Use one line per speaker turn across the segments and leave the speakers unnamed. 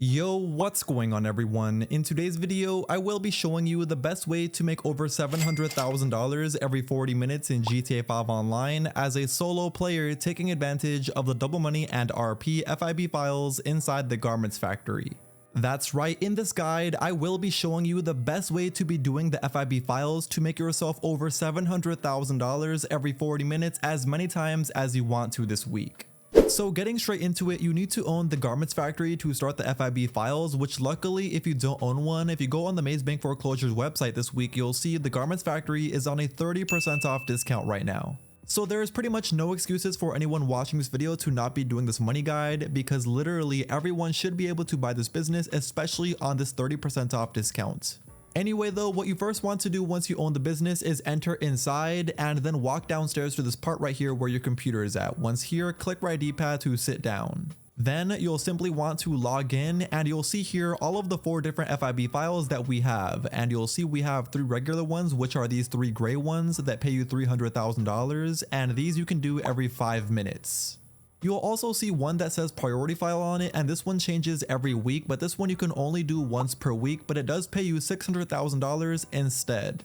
Yo, what's going on everyone? In today's video, I will be showing you the best way to make over $700,000 every 40 minutes in GTA 5 Online as a solo player taking advantage of the double money and RP FIB files inside the garments factory. That's right, in this guide, I will be showing you the best way to be doing the FIB files to make yourself over $700,000 every 40 minutes as many times as you want to this week. So getting straight into it, you need to own the garments factory to start the FIB files, which luckily if you don't own one, if you go on the Maze Bank Foreclosures website this week, you'll see the garments factory is on a 30% off discount right now. So there's pretty much no excuses for anyone watching this video to not be doing this money guide, because literally everyone should be able to buy this business, especially on this 30% off discount. Anyway though, what you first want to do once you own the business is enter inside and then walk downstairs to this part right here where your computer is at. Once here, click right D-pad to sit down. Then you'll simply want to log in and you'll see here all of the 4 different FIB files that we have, and you'll see we have 3 regular ones, which are these 3 gray ones that pay you $300,000, and these you can do every 5 minutes. You'll also see one that says priority file on it, and this one changes every week, but this one you can only do once per week, but it does pay you $600,000 instead.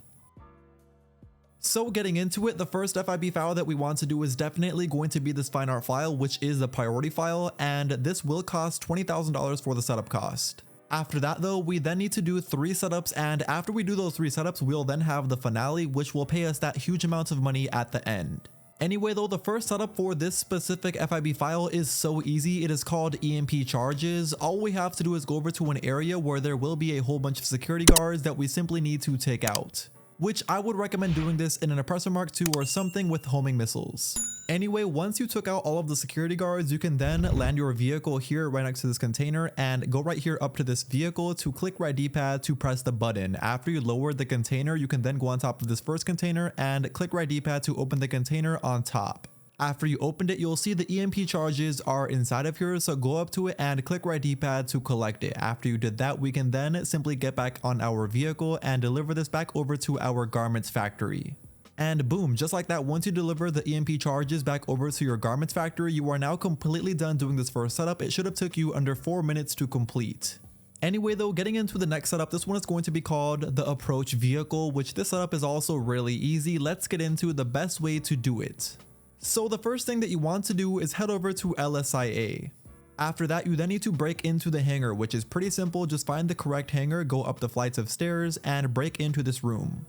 So getting into it, the first FIB file that we want to do is definitely going to be this fine art file, which is the priority file, and this will cost $20,000 for the setup cost. After that though, we then need to do 3 setups, and after we do those 3 setups, we'll then have the finale, which will pay us that huge amount of money at the end. Anyway though, the first setup for this specific FIB file is so easy. It is called EMP charges. All we have to do is go over to an area where there will be a whole bunch of security guards that we simply need to take out, which I would recommend doing this in an Oppressor Mark II or something with homing missiles. Anyway, once you took out all of the security guards, you can then land your vehicle here right next to this container and go right here up to this vehicle to click right D-pad to press the button. After you lower the container, you can then go on top of this first container and click right D-pad to open the container on top. After you opened it, you'll see the EMP charges are inside of here, so go up to it and click right D-pad to collect it. After you did that, we can then simply get back on our vehicle and deliver this back over to our garments factory. And boom, just like that, once you deliver the EMP charges back over to your garments factory, you are now completely done doing this first setup. It should have took you under 4 minutes to complete. Anyway though, getting into the next setup, this one is going to be called the approach vehicle, which this setup is also really easy. Let's get into the best way to do it. So the first thing that you want to do is head over to LSIA. After that, you then need to break into the hangar, which is pretty simple. Just find the correct hangar, go up the flights of stairs and break into this room.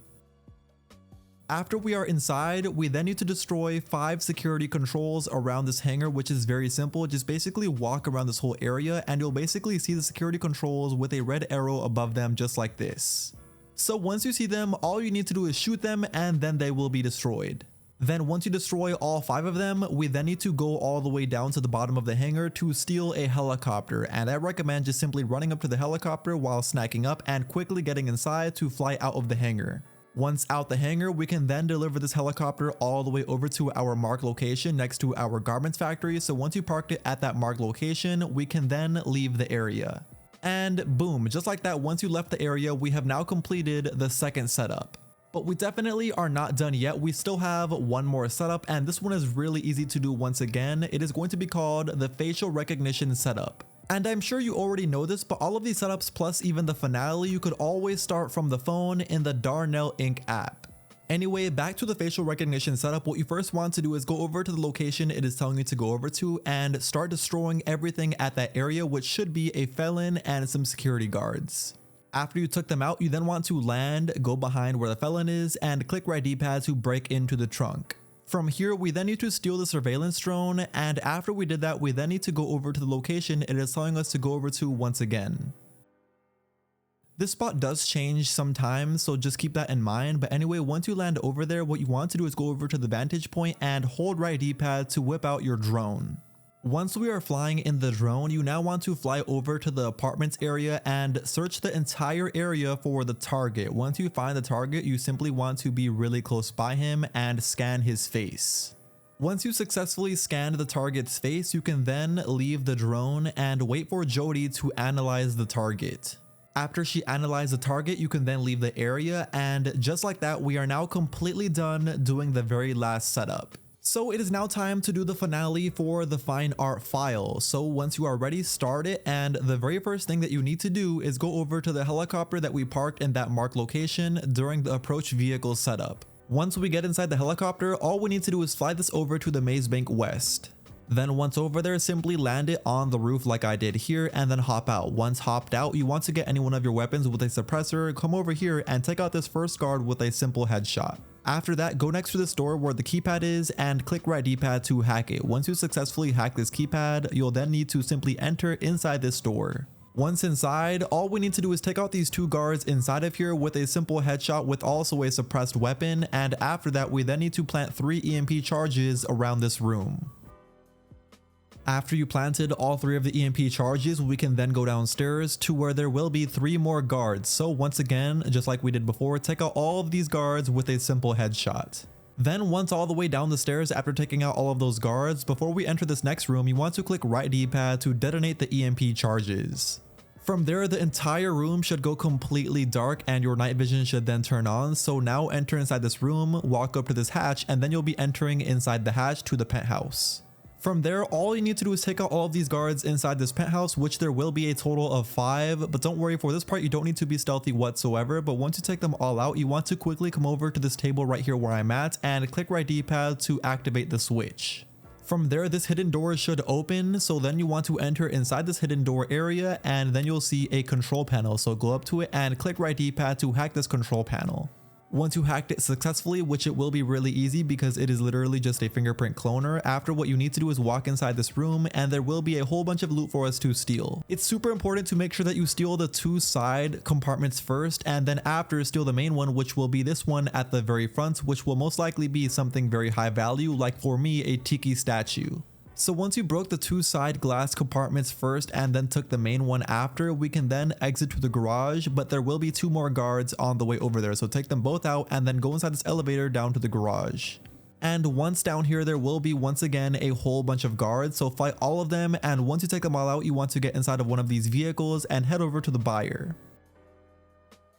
After we are inside, we then need to destroy 5 security controls around this hangar, which is very simple. Just basically walk around this whole area and you'll basically see the security controls with a red arrow above them, just like this. So once you see them, all you need to do is shoot them and then they will be destroyed. Then once you destroy all 5 of them, we then need to go all the way down to the bottom of the hangar to steal a helicopter, and I recommend just simply running up to the helicopter while snacking up and quickly getting inside to fly out of the hangar. Once out the hangar, we can then deliver this helicopter all the way over to our marked location next to our garments factory. So once you parked it at that marked location, we can then leave the area. And boom, just like that, once you left the area, we have now completed the second setup. But we definitely are not done yet. We still have one more setup, and this one is really easy to do once again. It is going to be called the facial recognition setup. And I'm sure you already know this, but all of these setups plus even the finale, you could always start from the phone in the Darnell Inc. app. Anyway, back to the facial recognition setup, what you first want to do is go over to the location it is telling you to go over to and start destroying everything at that area, which should be a felon and some security guards. After you took them out, you then want to land, go behind where the felon is, and click right D-pad to break into the trunk. From here, we then need to steal the surveillance drone, and after we did that, we then need to go over to the location it is telling us to go over to once again. This spot does change sometimes, so just keep that in mind, but anyway, once you land over there, what you want to do is go over to the vantage point and hold right D-pad to whip out your drone. Once we are flying in the drone, you now want to fly over to the apartments area and search the entire area for the target. Once you find the target, you simply want to be really close by him and scan his face. Once you successfully scanned the target's face, you can then leave the drone and wait for Jody to analyze the target. After she analyzed the target, you can then leave the area, and just like that, we are now completely done doing the very last setup. So it is now time to do the finale for the fine art file. So once you are ready, start it, and the very first thing that you need to do is go over to the helicopter that we parked in that marked location during the approach vehicle setup. Once we get inside the helicopter, all we need to do is fly this over to the Maze Bank West. Then once over there, simply land it on the roof like I did here and then hop out. Once hopped out, you want to get any one of your weapons with a suppressor, come over here and take out this first guard with a simple headshot. After that, go next to this door where the keypad is and click right D-pad to hack it. Once you successfully hack this keypad, you'll then need to simply enter inside this door. Once inside, all we need to do is take out these two guards inside of here with a simple headshot with also a suppressed weapon, and after that we then need to plant 3 EMP charges around this room. After you planted all 3 of the EMP charges, we can then go downstairs to where there will be 3 more guards. So once again, just like we did before, take out all of these guards with a simple headshot. Then once all the way down the stairs after taking out all of those guards, before we enter this next room, you want to click right D-pad to detonate the EMP charges. From there, the entire room should go completely dark and your night vision should then turn on. So now enter inside this room, walk up to this hatch, and then you'll be entering inside the hatch to the penthouse. From there, all you need to do is take out all of these guards inside this penthouse, which there will be a total of 5, but don't worry, for this part you don't need to be stealthy whatsoever. But once you take them all out, you want to quickly come over to this table right here where I'm at and click right D-pad to activate the switch. From there, this hidden door should open, so then you want to enter inside this hidden door area and then you'll see a control panel. So go up to it and click right D-pad to hack this control panel. Once you hacked it successfully, which it will be really easy because it is literally just a fingerprint cloner, after what you need to do is walk inside this room and there will be a whole bunch of loot for us to steal. It's super important to make sure that you steal the 2 side compartments first and then after steal the main one, which will be this one at the very front, which will most likely be something very high value, like for me, a tiki statue. So once you broke the 2 side glass compartments first and then took the main one after, we can then exit to the garage, but there will be 2 more guards on the way over there. So take them both out and then go inside this elevator down to the garage. And once down here, there will be once again a whole bunch of guards. So fight all of them. And once you take them all out, you want to get inside of one of these vehicles and head over to the buyer.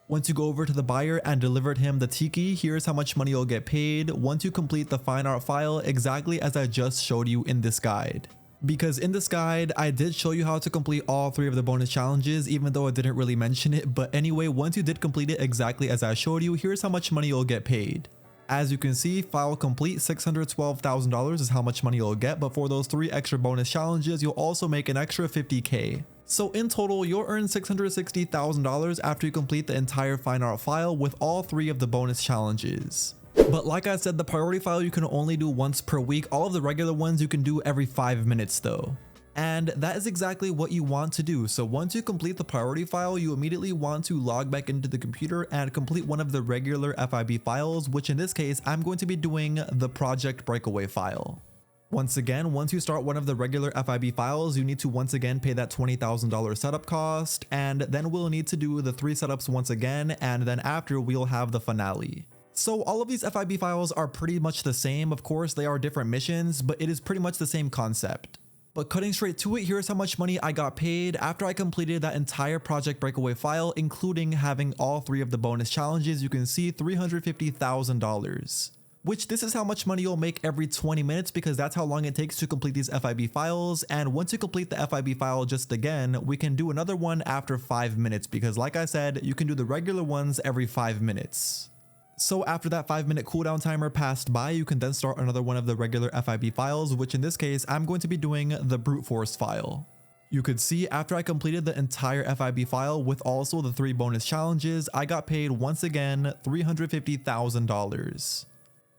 Once you go over to the buyer and delivered him the tiki, here's how much money you'll get paid once you complete the fine art file exactly as I just showed you in this guide. Because in this guide, I did show you how to complete all 3 of the bonus challenges, even though I didn't really mention it. But anyway, once you did complete it exactly as I showed you, here's how much money you'll get paid. As you can see, file complete, $612,000 is how much money you'll get, but for those 3 extra bonus challenges, you'll also make an extra $50K. So in total, you'll earn $660,000 after you complete the entire fine art file with all 3 of the bonus challenges. But like I said, the priority file you can only do once per week. All of the regular ones you can do every 5 minutes though. And that is exactly what you want to do. So once you complete the priority file, you immediately want to log back into the computer and complete one of the regular FIB files, which in this case, I'm going to be doing the Project Breakaway file. Once again, once you start one of the regular FIB files, you need to once again pay that $20,000 setup cost, and then we'll need to do the 3 setups once again, and then after we'll have the finale. So all of these FIB files are pretty much the same. Of course, they are different missions, but it is pretty much the same concept. But cutting straight to it, here's how much money I got paid after I completed that entire Project Breakaway file, including having all 3 of the bonus challenges. You can see $350,000. Which this is how much money you'll make every 20 minutes because that's how long it takes to complete these FIB files. And once you complete the FIB file just again, we can do another one after 5 minutes because like I said, you can do the regular ones every 5 minutes. So after that 5-minute cooldown timer passed by, you can then start another one of the regular FIB files, which in this case, I'm going to be doing the brute force file. You could see after I completed the entire FIB file with also the 3 bonus challenges, I got paid once again $350,000.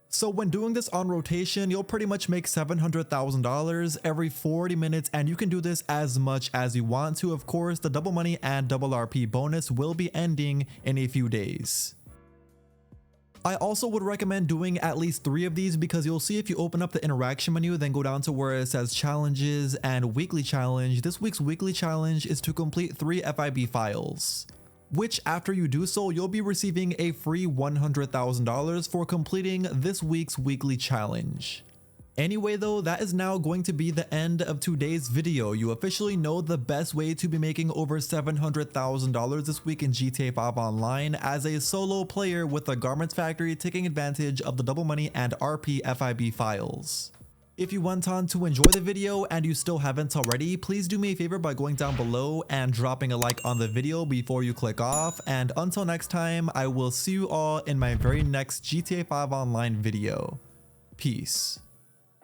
So when doing this on rotation, you'll pretty much make $700,000 every 40 minutes, and you can do this as much as you want to. Of course, the double money and double RP bonus will be ending in a few days. I also would recommend doing at least 3 of these because you'll see if you open up the interaction menu, then go down to where it says challenges and weekly challenge. This week's weekly challenge is to complete 3 FIB files, which after you do so, you'll be receiving a free $100,000 for completing this week's weekly challenge. Anyway though, that is now going to be the end of today's video. You officially know the best way to be making over $700,000 this week in GTA 5 Online as a solo player with a garments factory taking advantage of the double money and RP FIB files. If you went on to enjoy the video and you still haven't already, please do me a favor by going down below and dropping a like on the video before you click off. And until next time, I will see you all in my very next GTA 5 Online video. Peace.